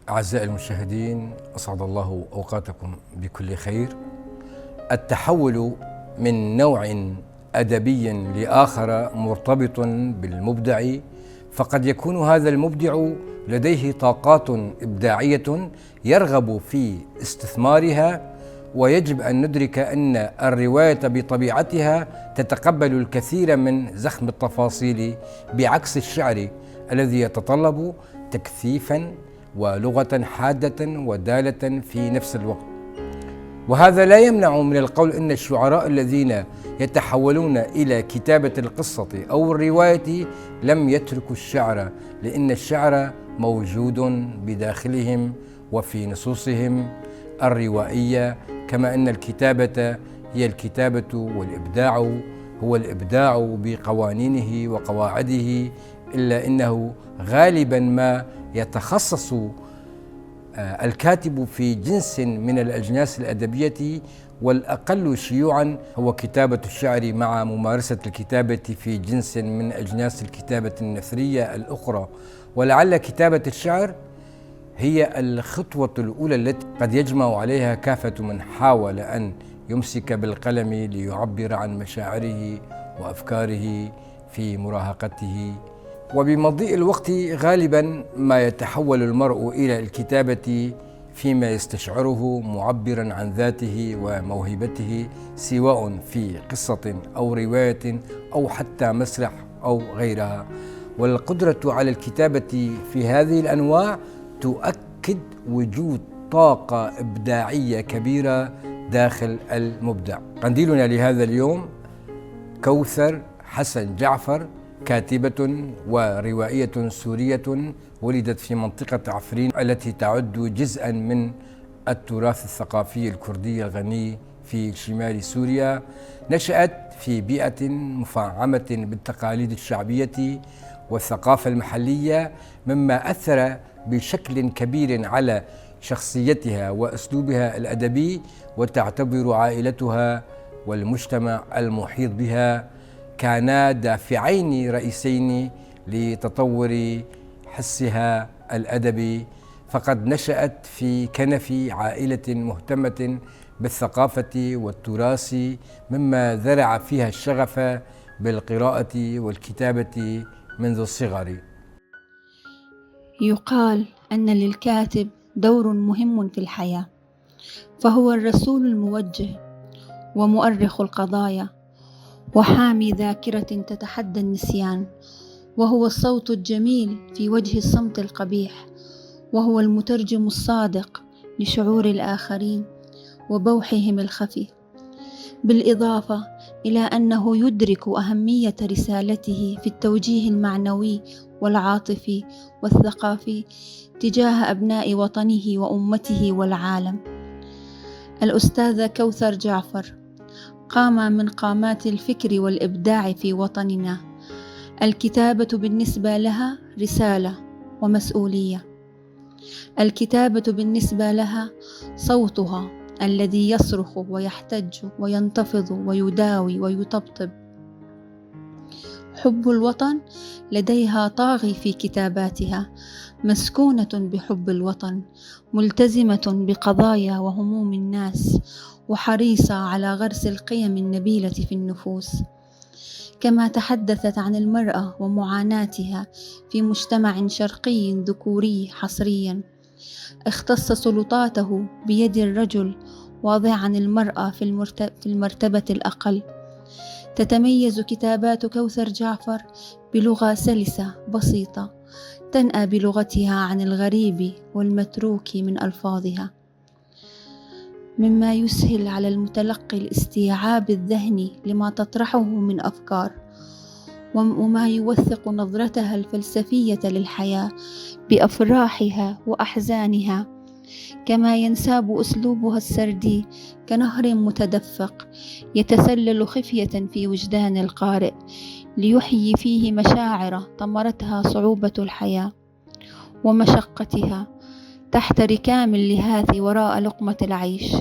أعزائي المشاهدين، أسعد الله أوقاتكم بكل خير. التحول من نوع أدبي لآخر مرتبط بالمبدع، فقد يكون هذا المبدع لديه طاقات إبداعية يرغب في استثمارها، ويجب أن ندرك أن الرواية بطبيعتها تتقبل الكثير من زخم التفاصيل، بعكس الشعر الذي يتطلب تكثيفا ولغة حادة ودالة في نفس الوقت. وهذا لا يمنع من القول أن الشعراء الذين يتحولون إلى كتابة القصة أو الرواية لم يتركوا الشعر، لأن الشعر موجود بداخلهم وفي نصوصهم الروائية، كما أن الكتابة هي الكتابة، والإبداع هو الإبداع بقوانينه وقواعده، إلا أنه غالبا ما يتخصص الكاتب في جنس من الأجناس الأدبية، والأقل شيوعا هو كتابة الشعر مع ممارسة الكتابة في جنس من أجناس الكتابة النثرية الأخرى. ولعل كتابة الشعر هي الخطوة الأولى التي قد يجمع عليها كافة من حاول أن يمسك بالقلم ليعبر عن مشاعره وأفكاره في مراهقته. وبمضيء الوقت غالبا ما يتحول المرء إلى الكتابة فيما يستشعره معبرا عن ذاته وموهبته، سواء في قصة أو رواية أو حتى مسرح أو غيرها. والقدرة على الكتابة في هذه الأنواع تؤكد وجود طاقة إبداعية كبيرة داخل المبدع. قنديلنا لهذا اليوم كوثر حسن جعفر، كاتبة وروائية سورية ولدت في منطقة عفرين التي تعد جزءا من التراث الثقافي الكردي الغني في شمال سوريا. نشأت في بيئة مفعمة بالتقاليد الشعبية والثقافة المحلية، مما أثر بشكل كبير على شخصيتها وأسلوبها الأدبي، وتعتبر عائلتها والمجتمع المحيط بها كانا دافعين رئيسين لتطور حسها الأدبي، فقد نشأت في كنف عائلة مهتمة بالثقافة والتراث، مما زرع فيها الشغف بالقراءة والكتابة منذ الصغر. يقال أن للكاتب دور مهم في الحياة، فهو الرسول الموجه ومؤرخ القضايا وحامي ذاكرة تتحدى النسيان، وهو الصوت الجميل في وجه الصمت القبيح، وهو المترجم الصادق لشعور الآخرين وبوحهم الخفي، بالإضافة إلى أنه يدرك أهمية رسالته في التوجيه المعنوي والعاطفي والثقافي تجاه أبناء وطنه وأمته والعالم. الأستاذة كوثر جعفر قامة من قامات الفكر والإبداع في وطننا. الكتابة بالنسبة لها رسالة ومسؤولية. الكتابة بالنسبة لها صوتها الذي يصرخ ويحتج وينتفض ويداوي ويطبطب. حب الوطن لديها طاغي في كتاباتها، مسكونة بحب الوطن، ملتزمة بقضايا وهموم الناس، وحريصة على غرس القيم النبيلة في النفوس. كما تحدثت عن المرأة ومعاناتها في مجتمع شرقي ذكوري حصريا، اختص سلطاته بيد الرجل، واضعا المرأة في المرتبة الأقل. تتميز كتابات كوثر جعفر بلغة سلسة بسيطة، تنأى بلغتها عن الغريب والمتروك من ألفاظها، مما يسهل على المتلقي الاستيعاب الذهني لما تطرحه من أفكار، وما يوثق نظرتها الفلسفية للحياة بأفراحها وأحزانها كما ينساب أسلوبها السردي كنهر متدفق يتسلل خفية في وجدان القارئ ليحيي فيه مشاعر طمرتها صعوبة الحياة ومشقتها تحت ركام اللهاث وراء لقمة العيش،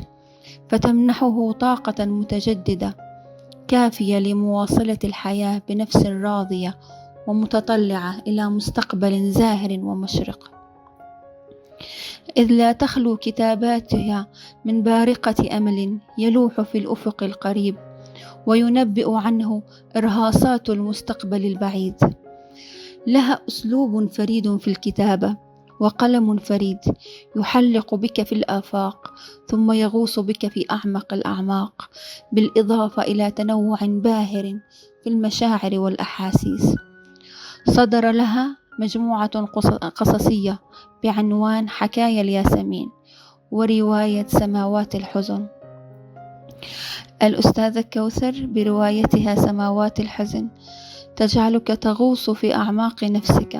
فتمنحه طاقة متجددة كافية لمواصلة الحياة بنفس راضية ومتطلعة إلى مستقبل زاهر ومشرق، إذ لا تخلو كتاباتها من بارقة أمل يلوح في الأفق القريب وينبئ عنه إرهاصات المستقبل البعيد. لها أسلوب فريد في الكتابة وقلم فريد يحلق بك في الآفاق ثم يغوص بك في أعمق الأعماق، بالإضافة إلى تنوع باهر في المشاعر والأحاسيس. صدر لها مجموعة قصصية بعنوان حكايا الياسمين ورواية سماوات الحزن. الأستاذة كوثر بروايتها سماوات الحزن تجعلك تغوص في أعماق نفسك،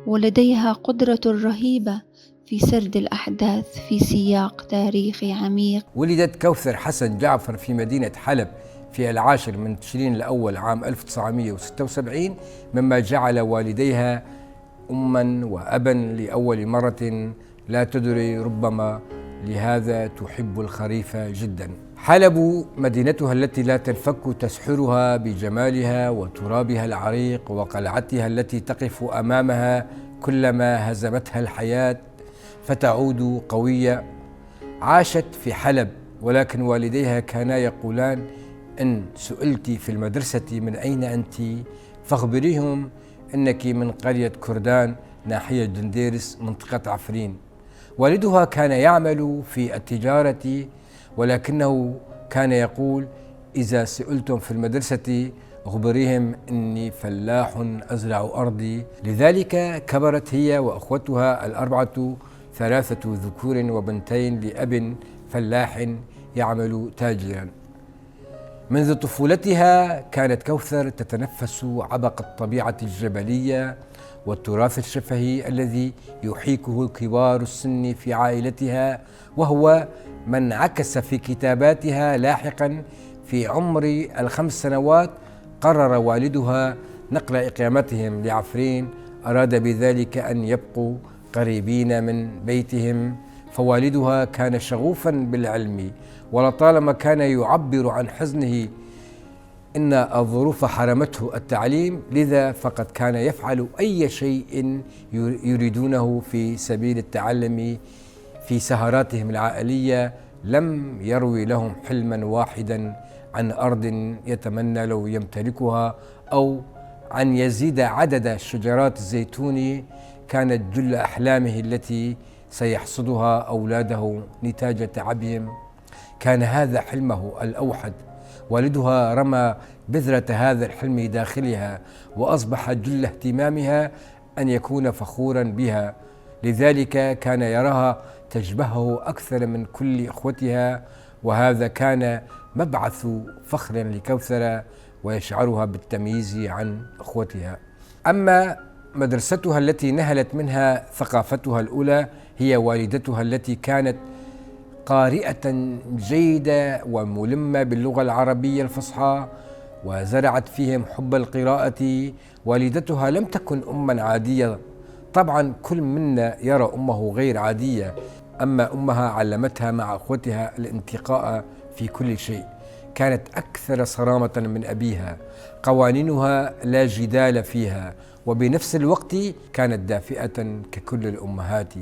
ولديها قدرة رهيبة في سرد الأحداث في سياق تاريخي عميق. ولدت كوثر حسن جعفر في مدينة حلب في 10 من تشرين الأول عام 1976، مما جعل والديها أما وأبا لأول مرة لا تدري ربما لهذا تحب الخريف جدا. حلب مدينتها التي لا تنفك تسحرها بجمالها وترابها العريق وقلعتها التي تقف أمامها كلما هزمتها الحياة فتعود قوية. عاشت في حلب، ولكن والديها كانا يقولان: إن سئلت في المدرسة من أين أنت فاخبريهم إنك من قرية كردان ناحية جنديرس منطقة عفرين. والدها كان يعمل في التجارة، ولكنه كان يقول: إذا سئلتم في المدرسة أخبريهم إني فلاح أزرع أرضي. لذلك كبرت هي وأخوتها الأربعة، 3 ذكور وبنتين، لأب فلاح يعمل تاجرا. منذ طفولتها كانت كوثر تتنفس عبق الطبيعة الجبلية والتراث الشفهي الذي يحيكه كبار السن في عائلتها، وهو ما انعكس في كتاباتها لاحقا. في عمر 5 سنوات قرر والدها نقل إقامتهم لعفرين، أراد بذلك أن يبقوا قريبين من بيتهم، فوالدها كان شغوفا بالعلم، ولطالما كان يعبر عن حزنه إن الظروف حرمته التعليم، لذا فقد كان يفعل أي شيء يريدونه في سبيل التعلم. في سهراتهم العائلية لم يروي لهم حلما واحدا عن أرض يتمنى لو يمتلكها، أو أن يزيد عدد شجرات الزيتون كانت جل أحلامه التي سيحصدها أولاده نتاج تعبهم. كان هذا حلمه الأوحد. والدها رمى بذرة هذا الحلم داخلها، وأصبح جل اهتمامها أن يكون فخورا بها. لذلك كان يراها تشبهه أكثر من كل إخوتها، وهذا كان مبعث فخر لكوثر ويشعرها بالتمييز عن إخوتها. أما مدرستها التي نهلت منها ثقافتها الأولى هي والدتها التي كانت قارئة جيدة وملمة باللغة العربية الفصحى، وزرعت فيهم حب القراءة. والدتها لم تكن أما عادية، طبعا كل منا يرى أمه غير عادية، أما أمها علمتها مع أخوتها الانتقاء في كل شيء. كانت أكثر صرامة من أبيها، قوانينها لا جدال فيها، وبنفس الوقت كانت دافئة ككل الأمهات.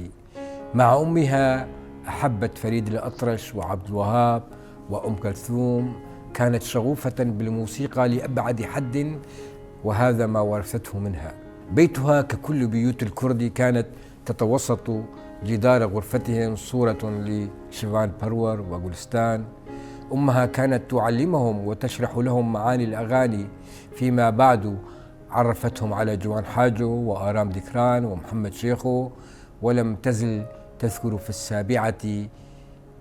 مع أمها أحبت فريد الأطرش وعبد الوهاب وأم كلثوم، كانت شغوفة بالموسيقى لأبعد حد، وهذا ما ورثته منها. بيتها ككل بيوت الكرد كانت تتوسط جدار غرفتهم صورة لشيفان برور وغولستان. أمها كانت تعلمهم وتشرح لهم معاني الأغاني، فيما بعد عرفتهم على جوان حاجو وآرام ذكران ومحمد شيخو، ولم تزل تذكر في 7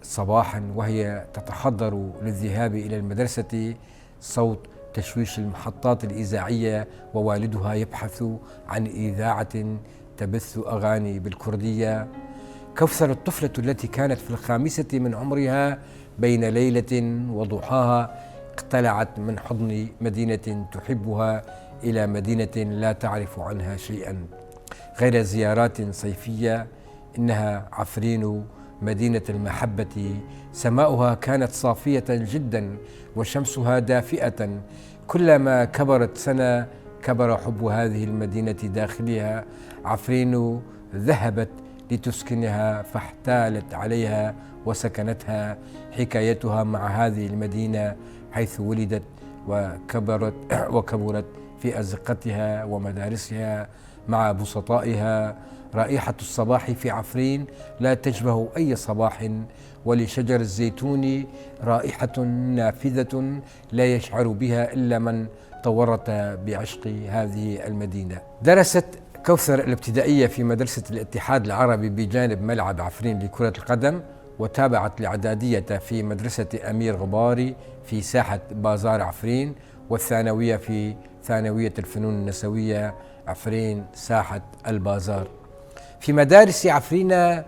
صباحا وهي تتحضر للذهاب إلى المدرسة صوت تشويش المحطات الإذاعية، ووالدها يبحث عن إذاعة تبث أغاني بالكردية. كوثر الطفلة التي كانت في الخامسة من عمرها بين ليلة وضحاها اقتلعت من حضن مدينة تحبها إلى مدينة لا تعرف عنها شيئا غير زيارات صيفية. إنها عفرين مدينة المحبة، سماؤها كانت صافية جدا وشمسها دافئة. كلما كبرت سنة كبر حب هذه المدينة داخلها. عفرين ذهبت لتسكنها فاحتالت عليها وسكنتها. حكايتها مع هذه المدينة حيث ولدت وكبرت في أزقتها ومدارسها مع بسطائها. رائحة الصباح في عفرين لا تشبه أي صباح، ولشجر الزيتون رائحة نافذة لا يشعر بها إلا من تورط بعشق هذه المدينة. درست كوثر الابتدائية في مدرسة الاتحاد العربي بجانب ملعب عفرين لكرة القدم، وتابعت الإعدادية في مدرسة أمير غباري في ساحة بازار عفرين، والثانوية في ثانوية الفنون النسوية عفرين ساحة البازار. في مدارس عفرين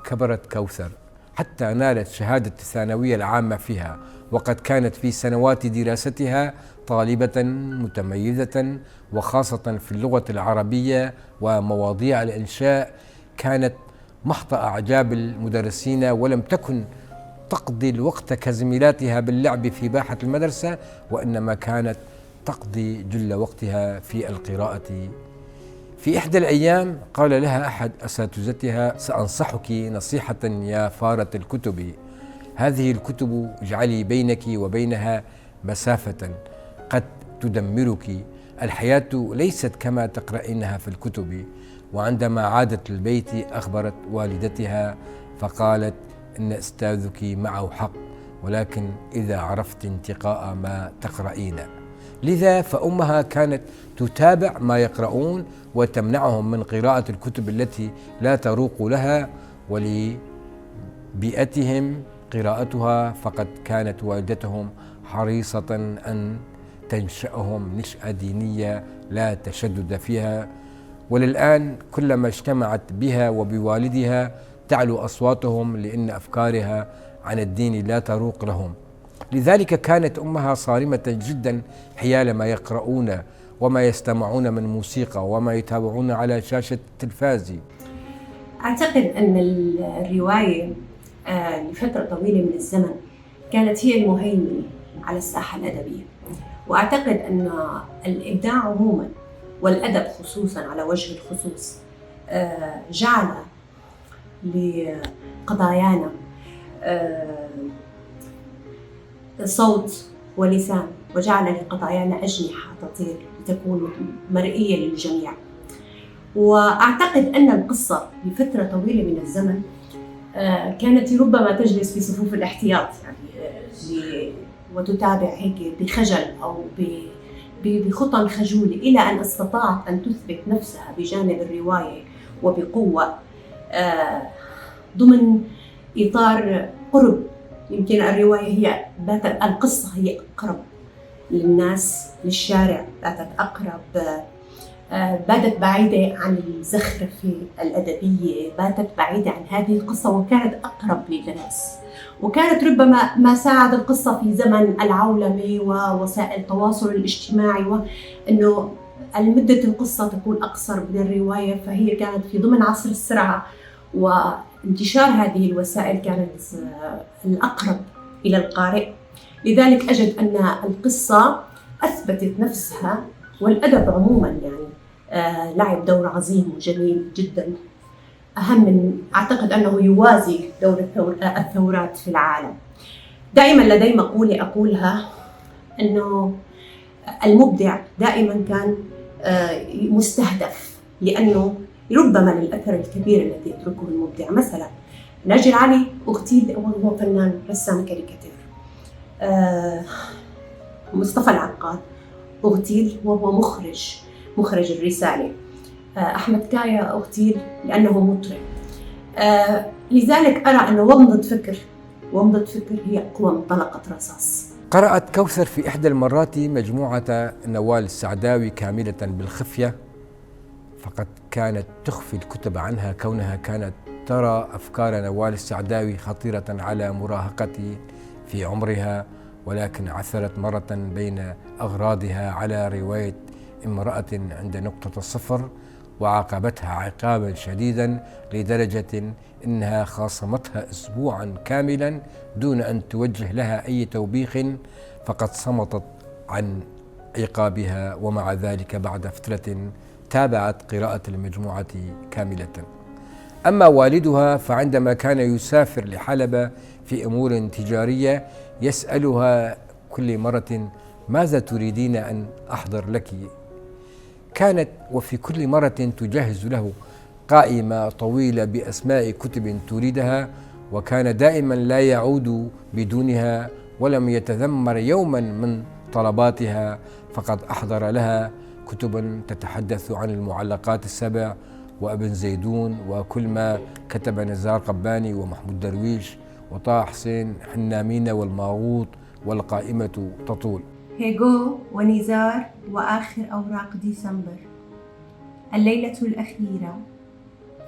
كبرت كوثر حتى نالت شهادة الثانوية العامة فيها، وقد كانت في سنوات دراستها طالبة متميزة، وخاصة في اللغة العربية ومواضيع الإنشاء كانت محط أعجاب المدرسين، ولم تكن تقضي الوقت كزميلاتها باللعب في باحة المدرسة، وإنما كانت تقضي جل وقتها في القراءة. في إحدى الأيام قال لها أحد أساتذتها: سأنصحك نصيحة يا فارة الكتب، هذه الكتب اجعلي بينك وبينها مسافة قد تدمرك، الحياة ليست كما تقرأينها في الكتب. وعندما عادت البيت أخبرت والدتها فقالت: إن أستاذك معه حق، ولكن إذا عرفت انتقاء ما تقرأين. لذا فأمها كانت تتابع ما يقرؤون وتمنعهم من قراءة الكتب التي لا تروق لها ولبيئتهم قراءتها، فقد كانت والدتهم حريصة أن تنشأهم نشأة دينية لا تشدد فيها. وللآن كلما اجتمعت بها وبوالدها تعلو أصواتهم، لأن أفكارها عن الدين لا تروق لهم. لذلك كانت أمها صارمة جدا حيال ما يقرؤون وما يستمعون من موسيقى وما يتابعون على شاشة التلفاز. أعتقد أن الرواية لفترة طويلة من الزمن كانت هي المهيمنة على الساحة الأدبية، وأعتقد أن الإبداع عموما والأدب خصوصا على وجه الخصوص جعل لقضايانا صوت ولسان، وجعل لقضايانا أجنحة تطير لتكون مرئية للجميع. وأعتقد أن القصة لفترة طويلة من الزمن كانت ربما تجلس في صفوف الاحتياط، يعني وتتابع هيك بخجل أو بخطى خجولة، إلى أن استطاعت أن تثبت نفسها بجانب الرواية وبقوة ضمن إطار قرب. يمكن الرواية هي القصة هي أقرب للناس، للشارع، باتت أقرب، باتت بعيدة عن الزخرفة الأدبية، باتت بعيدة عن هذه القصة وكانت أقرب للناس. وكانت ربما ما ساعد القصة في زمن العولمة ووسائل التواصل الاجتماعي، وأنه المدة القصة تكون أقصر من الرواية، فهي كانت في ضمن عصر السرعة وانتشار هذه الوسائل كانت الأقرب إلى القارئ. لذلك أجد أن القصة أثبتت نفسها، والأدب عموما يعني لعب دور عظيم وجميل جدا، أهم من أعتقد أنه يوازي دور الثورات في العالم. دائما لدي مقولة أقولها، أنه المبدع دائما كان مستهدف، لأنه ربما للأثر الكبير الذي يتركه المبدع. مثلا ناجي العلي اغتيل وهو فنان رسام كاريكاتير، مصطفى العقاد اغتيل وهو مخرج الرسالة، أحمد كايا اغتيل لأنه مطرب. لذلك أرى أن ومضة فكر هي أقوى من طلقة رصاص. قرأت كوثر في إحدى المرات مجموعة نوال السعداوي كاملة بالخفية، فقد كانت تخفي الكتب عنها كونها كانت ترى أفكار نوال السعداوي خطيرة على مراهقة في عمرها، ولكن عثرت مرة بين أغراضها على رواية امرأة عند نقطة الصفر، وعاقبتها عقابا شديدا لدرجة أنها خاصمتها أسبوعا كاملا دون أن توجه لها أي توبيخ، فقد صمتت عن عقابها. ومع ذلك بعد فترة تابعت قراءة المجموعة كاملة. أما والدها فعندما كان يسافر لحلب في أمور تجارية يسألها كل مرة: ماذا تريدين أن أحضر لك؟ كانت وفي كل مرة تجهز له قائمة طويلة بأسماء كتب تريدها، وكان دائما لا يعود بدونها، ولم يتذمر يوما من طلباتها، فقد أحضر لها كتبا تتحدث عن المعلقات السبع وابن زيدون وكل ما كتب نزار قباني ومحمود درويش وطه حسين حنامين والماغوط، والقائمة تطول. هيغو ونزار وآخر أوراق ديسمبر. الليلة الأخيرة،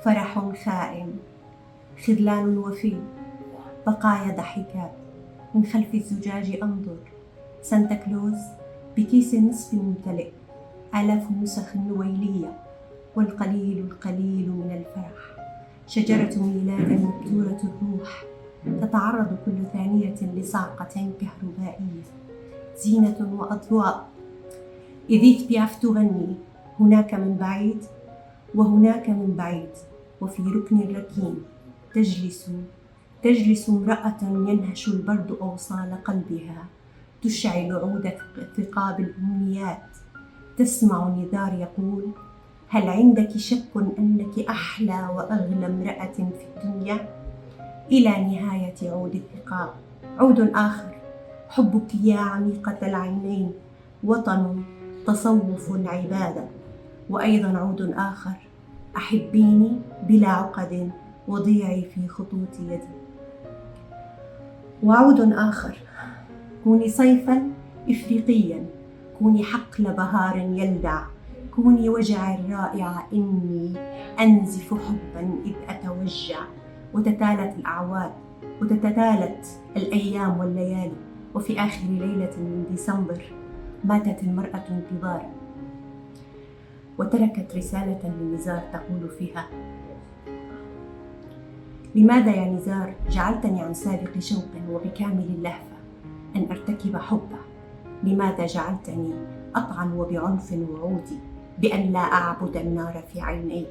فرح خائن، خذلان وفي، بقايا ضحكات، من خلف الزجاج أنظر، سانتا كلوز بكيس نصف ممتلئ، آلاف نسخ نويلية، والقليل القليل من الفرح، شجرة ميلاد مبتورة الروح، تتعرض كل ثانية لصعقة كهربائية، زينة وأضواء. إديث بياف تغني: هناك من بعيد وهناك من بعيد، وفي ركن ركين تجلس امرأة ينهش البرد أوصال قلبها، تشعل عود ثقاب الأمنيات. تسمع نذار يقول: هل عندك شك أنك أحلى وأغلى امرأة في الدنيا؟ إلى نهاية عود الثقاب عود آخر: حبك يا عميقة العينين، وطن، تصوف، عبادة. وأيضا عود آخر: أحبيني بلا عقد وضيعي في خطوط يدي. وعود آخر: كوني صيفا إفريقيا، كوني حقل بهار يلدع، كوني وجع الرائعة، إني أنزف حبا إذ أتوجع. وتتالت الأعواد وتتالت الأيام والليالي، وفي آخر ليلة من ديسمبر ماتت المرأة انتظارا، وتركت رسالة لنزار تقول فيها: لماذا يا نزار جعلتني عن سابق شوق وبكامل اللهفة أن أرتكب حبه؟ لماذا جعلتني أطعن وبعنف وعودي بأن لا أعبد النار في عيني،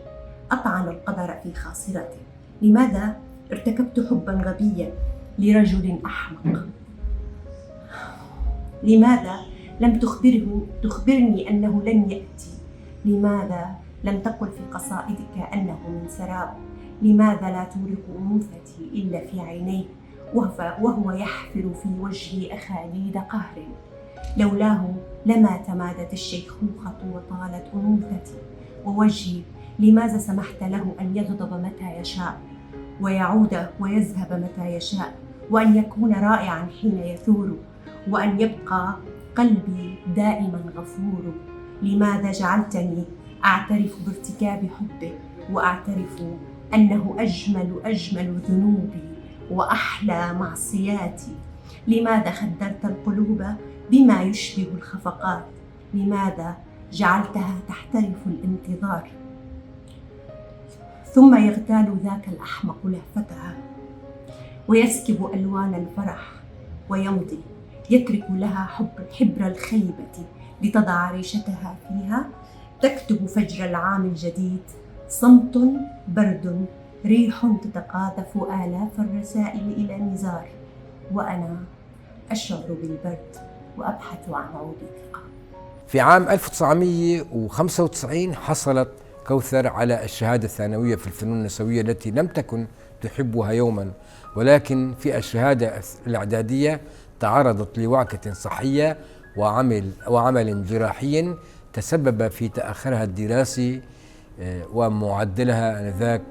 أطعن القدر في خاصرتي؟ لماذا ارتكبت حبا غبيا لرجل أحمق؟ لماذا لم تخبرني أنه لن يأتي؟ لماذا لم تقل في قصائدك أنه من سراب؟ لماذا لا تورق أنوثتي إلا في عينيه وهو يحفر في وجهي أخاليد قهر؟ لولاه لما تمادت الشيخوخة وطالت أنوثتي ووجهي. لماذا سمحت له أن يغضب متى يشاء ويعود ويذهب متى يشاء، وأن يكون رائعا حين يثور، وأن يبقى قلبي دائما غفور؟ لماذا جعلتني أعترف بارتكاب حبه وأعترف أنه أجمل ذنوبي وأحلى معصياتي؟ لماذا خدرت القلوب بما يشبه الخفقات؟ لماذا جعلتها تحترف الانتظار؟ ثم يغتال ذاك الأحمق لهفتها ويسكب ألوان الفرح ويمضي، يترك لها حبر الخيبة لتضع ريشتها فيها. تكتب فجر العام الجديد: صمت، برد، ريح تتقاذف آلاف الرسائل إلى نزار، وأنا أشعر بالبرد وأبحث عن عود الثقة. في عام 1995 حصلت كوثر على الشهادة الثانوية في الفنون النسوية التي لم تكن تحبها يوما، ولكن في الشهادة الإعدادية تعرضت لوعكة صحية وعمل جراحي تسبب في تأخرها الدراسي، ومعدلها آنذاك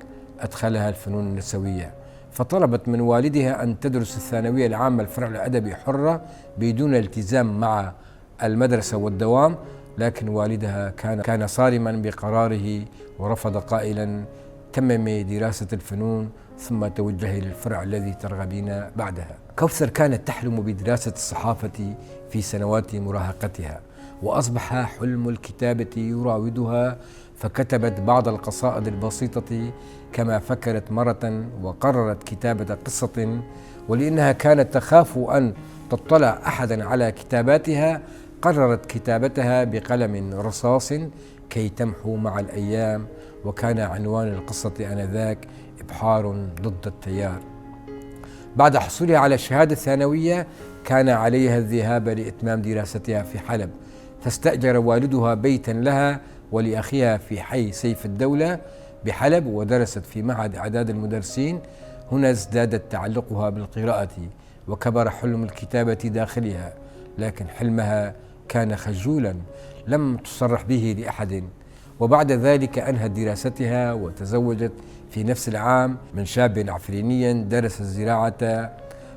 أدخلها الفنون النسوية، فطلبت من والدها أن تدرس الثانوية العامة الفرع الأدبي حرة بدون التزام مع المدرسة والدوام، لكن والدها كان صارما بقراره ورفض قائلا: تممي دراسة الفنون ثم توجهي للفرع الذي ترغبين بعدها. كوثر كانت تحلم بدراسة الصحافة في سنوات مراهقتها، وأصبح حلم الكتابة يراودها، فكتبت بعض القصائد البسيطة كما فكرت مرة وقررت كتابة قصة، ولأنها كانت تخاف أن تطلع أحدا على كتاباتها قررت كتابتها بقلم رصاص كي تمحو مع الأيام، وكان عنوان القصة آنذاك إبحار ضد التيار. بعد حصولها على الشهادة الثانوية كان عليها الذهاب لإتمام دراستها في حلب، فاستأجر والدها بيتا لها ولأخيها في حي سيف الدولة بحلب، ودرست في معهد إعداد المدرسين. هنا ازدادت تعلقها بالقراءة وكبر حلم الكتابة داخلها، لكن حلمها كان خجولا لم تصرح به لأحد. وبعد ذلك أنهت دراستها وتزوجت في نفس العام من شاب عفريني درس الزراعة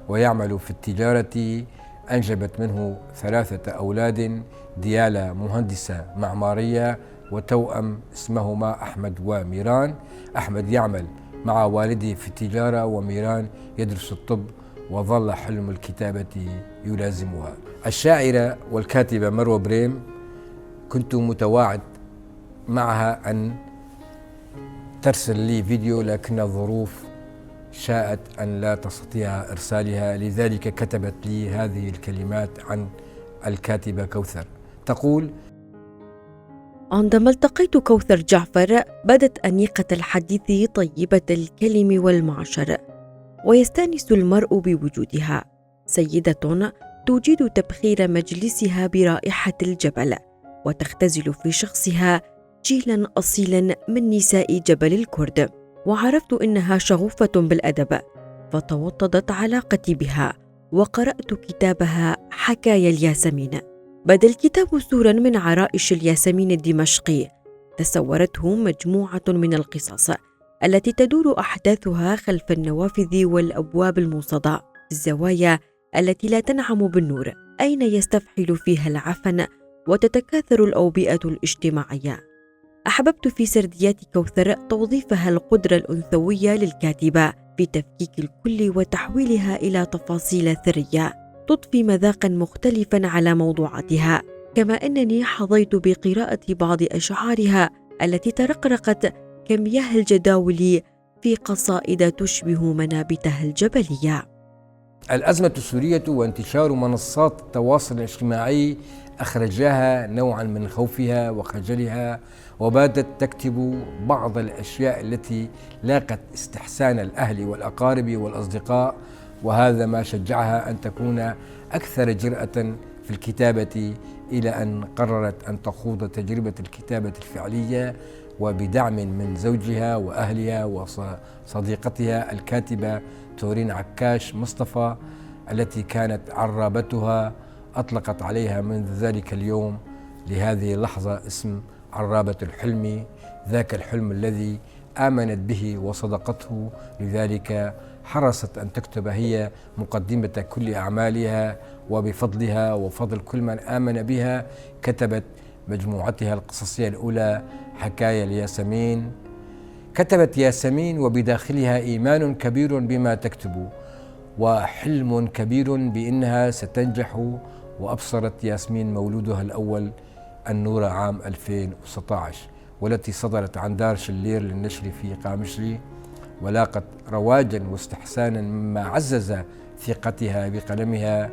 ويعمل في التجارة. أنجبت منه 3 أولاد، ديالا مهندسة معمارية وتوأم اسمهما أحمد وميران. أحمد يعمل مع والده في التجارة وميران يدرس الطب، وظل حلم الكتابة يلازمها. الشاعرة والكاتبة مروة بريم كنت متواعد معها أن ترسل لي فيديو، لكن الظروف شاءت أن لا تستطيع إرسالها، لذلك كتبت لي هذه الكلمات عن الكاتبة كوثر. تقول: عندما التقيت كوثر جعفر بدت أنيقة الحديث طيبة الكلم والمعشر، ويستانس المرء بوجودها. سيدة توجد تبخير مجلسها برائحة الجبل، وتختزل في شخصها جيلا أصيلا من نساء جبل الكرد. وعرفت إنها شغوفة بالأدب، فتوطدت علاقتي بها وقرأت كتابها حكايا الياسمين. بدا الكتاب سورا من عرائش الياسمين الدمشقي، تسورته مجموعة من القصص التي تدور أحداثها خلف النوافذ والأبواب الموصدة، الزوايا التي لا تنعم بالنور، أين يستفحل فيها العفن وتتكاثر الأوبئة الاجتماعية. أحببت في سرديات كوثر توظيفها القدرة الأنثوية للكاتبة في تفكيك الكل وتحويلها إلى تفاصيل ثرية تضفي مذاقا مختلفا على موضوعاتها، كما أنني حظيت بقراءة بعض أشعارها التي ترقرقت كمياه الجداول في قصائد تشبه منابتها الجبلية. الأزمة السورية وانتشار منصات التواصل الاجتماعي أخرجاها نوعا من خوفها وخجلها، وباتت تكتب بعض الأشياء التي لاقت استحسان الأهل والأقارب والأصدقاء، وهذا ما شجعها أن تكون أكثر جرأة في الكتابة، إلى أن قررت أن تخوض تجربة الكتابة الفعلية، وبدعم من زوجها وأهلها وصديقتها الكاتبة تورين عكاش مصطفى التي كانت عرابتها، أطلقت عليها منذ ذلك اليوم لهذه اللحظة اسم عرابة الحلم، ذاك الحلم الذي آمنت به وصدقته. لذلك حرصت أن تكتب هي مقدمة كل أعمالها، وبفضلها وفضل كل من آمن بها كتبت مجموعتها القصصية الأولى حكايا الياسمين. كتبت ياسمين وبداخلها إيمان كبير بما تكتب وحلم كبير بأنها ستنجح، وأبصرت ياسمين مولودها الأول النور عام 2016، والتي صدرت عن دار شلير للنشر في قامشلي، ولاقت رواجا واستحسانا مما عزز ثقتها بقلمها.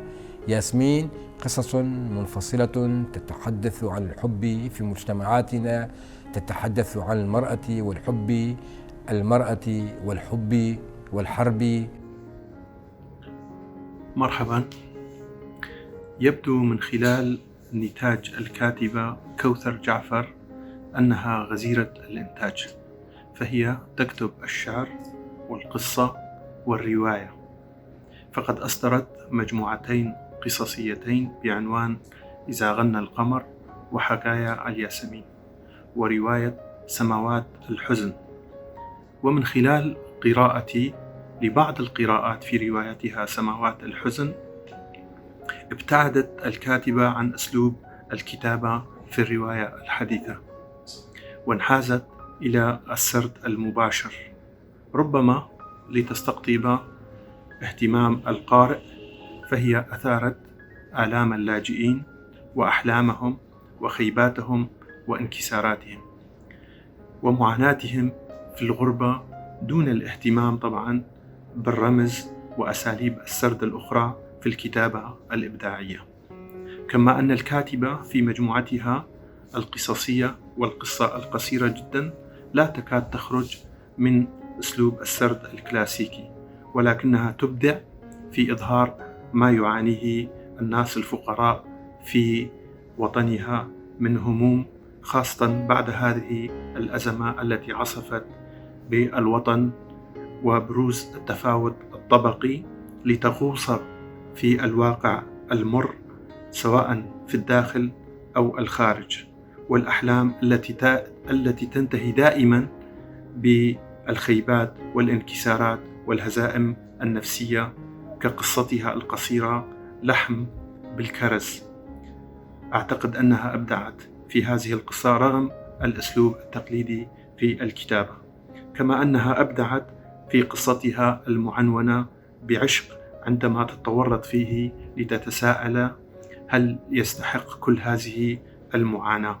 ياسمين قصص منفصلة تتحدث عن الحب في مجتمعاتنا، تتحدث عن المرأة والحب، المرأة والحب والحرب. مرحبا. يبدو من خلال نتاج الكاتبة كوثر جعفر أنها غزيرة الإنتاج، فهي تكتب الشعر والقصة والرواية، فقد أصدرت مجموعتين قصصيتين بعنوان إذا غنى القمر وحكايا الياسمين، ورواية سماوات الحزن. ومن خلال قراءتي لبعض القراءات في روايتها سماوات الحزن، ابتعدت الكاتبة عن أسلوب الكتابة في الرواية الحديثة، وانحازت إلى السرد المباشر، ربما لتستقطب اهتمام القارئ، فهي أثارت آلام اللاجئين وأحلامهم وخيباتهم وانكساراتهم ومعاناتهم في الغربة، دون الاهتمام طبعا بالرمز وأساليب السرد الأخرى في الكتابة الإبداعية. كما أن الكاتبة في مجموعتها القصصية والقصة القصيرة جدا لا تكاد تخرج من أسلوب السرد الكلاسيكي، ولكنها تبدع في إظهار ما يعانيه الناس الفقراء في وطنها من هموم، خاصة بعد هذه الأزمة التي عصفت بالوطن وبروز التفاوت الطبقي، لتغوص في الواقع المر سواء في الداخل أو الخارج، والأحلام التي تنتهي دائما بالخيبات والانكسارات والهزائم النفسية، كقصتها القصيرة لحم بالكرز. أعتقد أنها أبدعت في هذه القصة رغم الأسلوب التقليدي في الكتابة، كما أنها أبدعت في قصتها المعنونة بعشق، عندما تتورط فيه لتتساءل هل يستحق كل هذه المعاناة.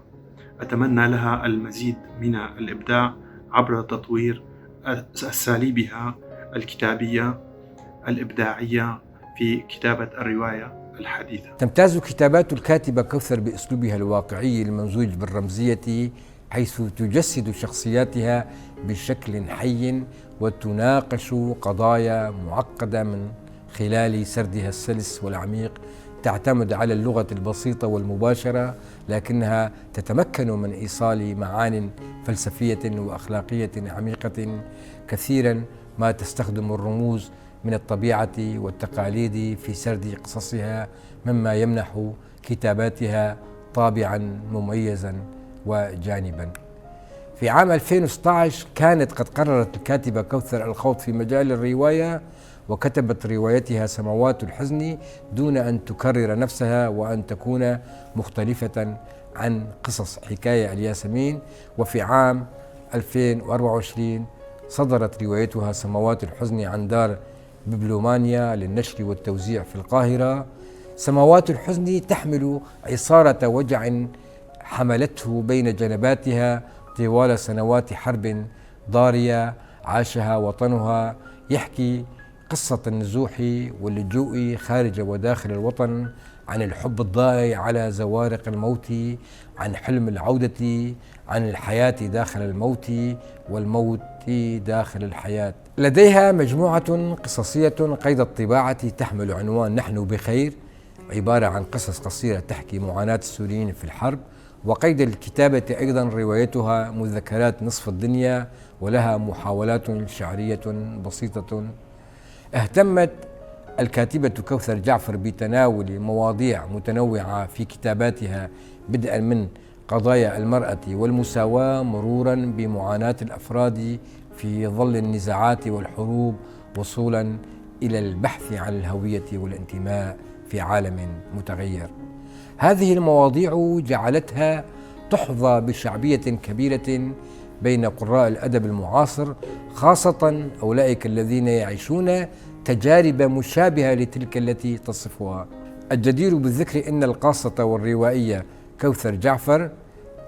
أتمنى لها المزيد من الإبداع عبر تطوير أساليبها الكتابية الإبداعية في كتابة الرواية الحديثة. تمتاز كتابات الكاتبة كوثر بأسلوبها الواقعي الممزوج بالرمزية، حيث تجسد شخصياتها بشكل حي وتناقش قضايا معقدة من خلال سردها السلس والعميق. تعتمد على اللغة البسيطة والمباشرة، لكنها تتمكن من إيصال معان فلسفية وأخلاقية عميقة. كثيرا ما تستخدم الرموز من الطبيعة والتقاليد في سرد قصصها، مما يمنح كتاباتها طابعا مميزا وجانبا. في عام 2016 كانت قد قررت الكاتبة كوثر الخوض في مجال الرواية، وكتبت روايتها سماوات الحزن دون أن تكرر نفسها وأن تكون مختلفة عن قصص حكاية الياسمين. وفي عام 2024 صدرت روايتها سماوات الحزن عن دار ببلومانيا للنشر والتوزيع في القاهرة. سماوات الحزن تحمل عصارة وجع حملته بين جنباتها طوال سنوات حرب ضارية عاشها وطنها. يحكي قصة النزوح واللجوء خارج وداخل الوطن، عن الحب الضائع على زوارق الموت، عن حلم العودة، عن الحياة داخل الموت والموت داخل الحياة. لديها مجموعة قصصية قيد الطباعة تحمل عنوان نحن بخير، عبارة عن قصص قصيرة تحكي معاناة السوريين في الحرب. وقيد الكتابة أيضا روايتها مذكرات نصف الدنيا، ولها محاولات شعرية بسيطة. اهتمت الكاتبة كوثر جعفر بتناول مواضيع متنوعة في كتاباتها، بدءا من قضايا المرأة والمساواة، مرورا بمعاناة الأفراد في ظل النزاعات والحروب، وصولا إلى البحث عن الهوية والانتماء في عالم متغير. هذه المواضيع جعلتها تحظى بشعبية كبيرة بين قراء الأدب المعاصر، خاصة أولئك الذين يعيشون تجارب مشابهة لتلك التي تصفها. الجدير بالذكر أن القاصة والروائية كوثر جعفر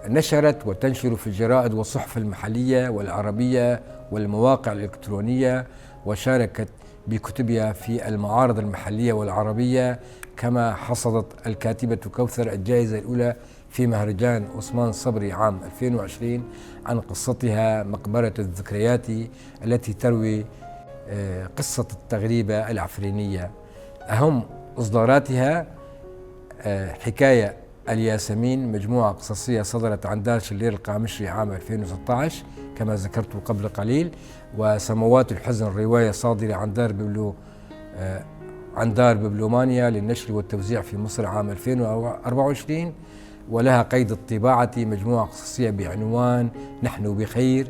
نشرت وتنشر في الجرائد والصحف المحلية والعربية والمواقع الإلكترونية، وشاركت بكتبها في المعارض المحلية والعربية. كما حصدت الكاتبة كوثر الجائزة الأولى في مهرجان عثمان صبري عام 2020 عن قصتها مقبرة الذكريات، التي تروي قصة التغريبة العفرينية. أهم إصداراتها حكاية الياسمين، مجموعة قصصية صدرت عن دار شلير القامشري عام 2016 كما ذكرت قبل قليل. وسماوات الحزن رواية صادرة عن دار ببلومانيا للنشر والتوزيع في مصر عام 2024، ولها قيد الطباعة مجموعة قصصية بعنوان نحن بخير.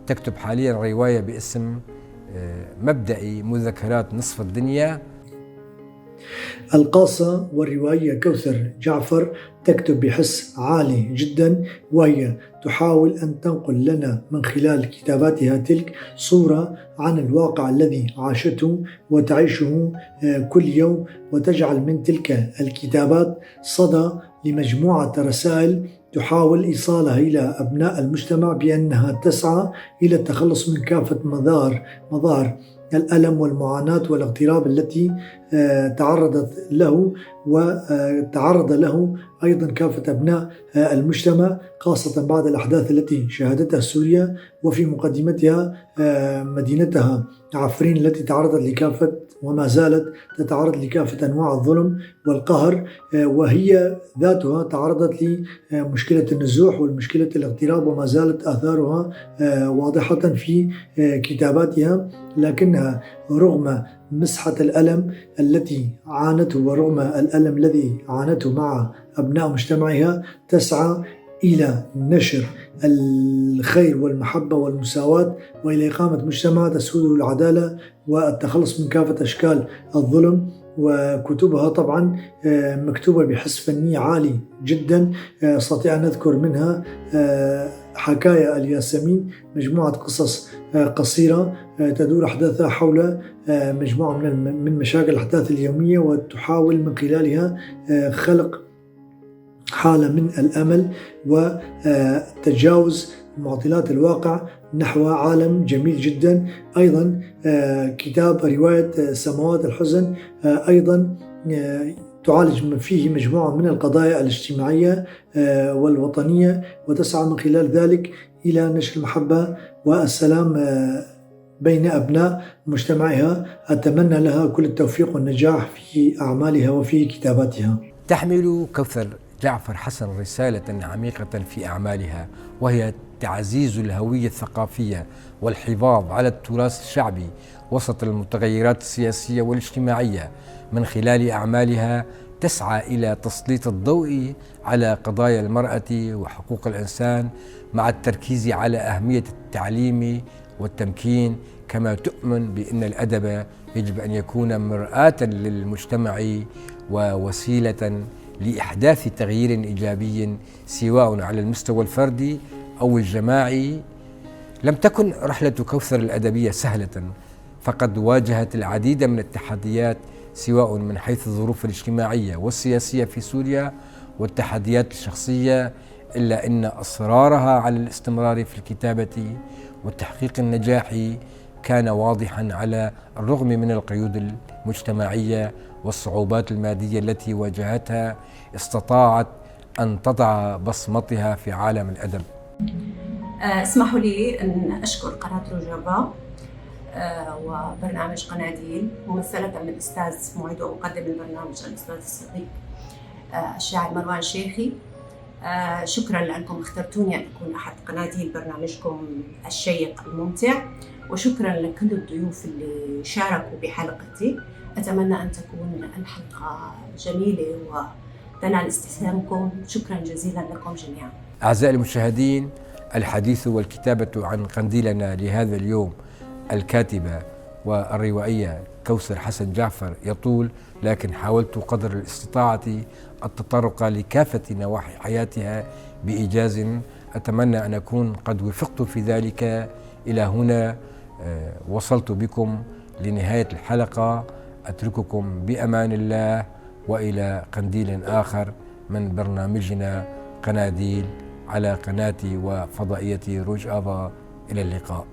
تكتب حاليا رواية باسم مبدئي مذكرات نصف الدنيا. القاصة والروائية كوثر جعفر تكتب بحس عالي جدا، وهي تحاول أن تنقل لنا من خلال كتاباتها تلك صورة عن الواقع الذي عاشته وتعيشه كل يوم، وتجعل من تلك الكتابات صدى لمجموعة رسائل تحاول إيصالها إلى أبناء المجتمع بأنها تسعى إلى التخلص من كافة مظاهر الألم والمعاناة والاغتراب التي تعرضت له وتعرض له أيضا كافة أبناء المجتمع، خاصة بعد الأحداث التي شهدتها سوريا، وفي مقدمتها مدينتها عفرين التي تعرضت لكافة وما زالت تتعرض لكافة أنواع الظلم والقهر، وهي ذاتها تعرضت لمشكلة النزوح والمشكلة الاغتراب، وما زالت آثارها واضحة في كتاباتها. لكنها رغم مسحة الألم التي عانته ورغم الألم الذي عانته مع أبناء مجتمعها تسعى إلى نشر الخير والمحبة والمساواة، وإلى إقامة مجتمع تسوده العدالة والتخلص من كافة أشكال الظلم. وكتبها طبعا مكتوبة بحس فني عالي جدا، استطيع أن أذكر منها حكاية الياسمين، مجموعة قصص قصيرة تدور أحداثها حول مجموعة من مشاكل الأحداث اليومية، وتحاول من خلالها خلق حالة من الأمل وتجاوز معضلات الواقع نحو عالم جميل جدا. أيضا كتاب رواية سماوات الحزن أيضا تعالج فيه مجموعة من القضايا الاجتماعية والوطنية، وتسعى من خلال ذلك إلى نشر المحبة والسلام بين أبناء مجتمعها. أتمنى لها كل التوفيق والنجاح في أعمالها وفي كتاباتها. تحمل كوثر جعفر حسن رسالة عميقة في أعمالها، وهي تعزيز الهوية الثقافية والحفاظ على التراث الشعبي وسط المتغيرات السياسية والاجتماعية. من خلال أعمالها تسعى إلى تسليط الضوء على قضايا المرأة وحقوق الإنسان، مع التركيز على أهمية التعليم والتمكين، كما تؤمن بأن الأدب يجب أن يكون مرآة للمجتمع ووسيلة لإحداث تغيير إيجابي سواء على المستوى الفردي أو الجماعي. لم تكن رحلة كوثر الأدبية سهلة، فقد واجهت العديد من التحديات سواء من حيث الظروف الاجتماعية والسياسية في سوريا والتحديات الشخصية، إلا أن إصرارها على الاستمرار في الكتابة وتحقيق النجاح كان واضحا على الرغم من القيود المجتمعية والصعوبات المادية التي واجهتها. استطاعت أن تضع بصمتها في عالم الأدب. اسمحوا لي أن أشكر قناة روجافا وبرنامج قناديل، ممثلة من الأستاذ معيد ومقدم البرنامج الأستاذ الصديق الشاعر مروان شيخي. شكرا لأنكم اخترتوني أن أكون أحد قناديل برنامجكم الشيق الممتع، وشكرا لكل الضيوف اللي شاركوا بحلقتي. أتمنى أن تكون الحلقة جميلة وتنال استسلامكم. شكرا جزيلا لكم جميعا. أعزائي المشاهدين، الحديث والكتابة عن قنديلنا لهذا اليوم الكاتبة والروائية كوثر حسن جعفر يطول، لكن حاولت قدر الاستطاعة التطرق لكافة نواحي حياتها بإيجاز. أتمنى أن أكون قد وفقت في ذلك. إلى هنا وصلت بكم لنهاية الحلقة. أترككم بأمان الله وإلى قنديل آخر من برنامجنا قناديل على قناتي وفضائية روجافا. إلى اللقاء.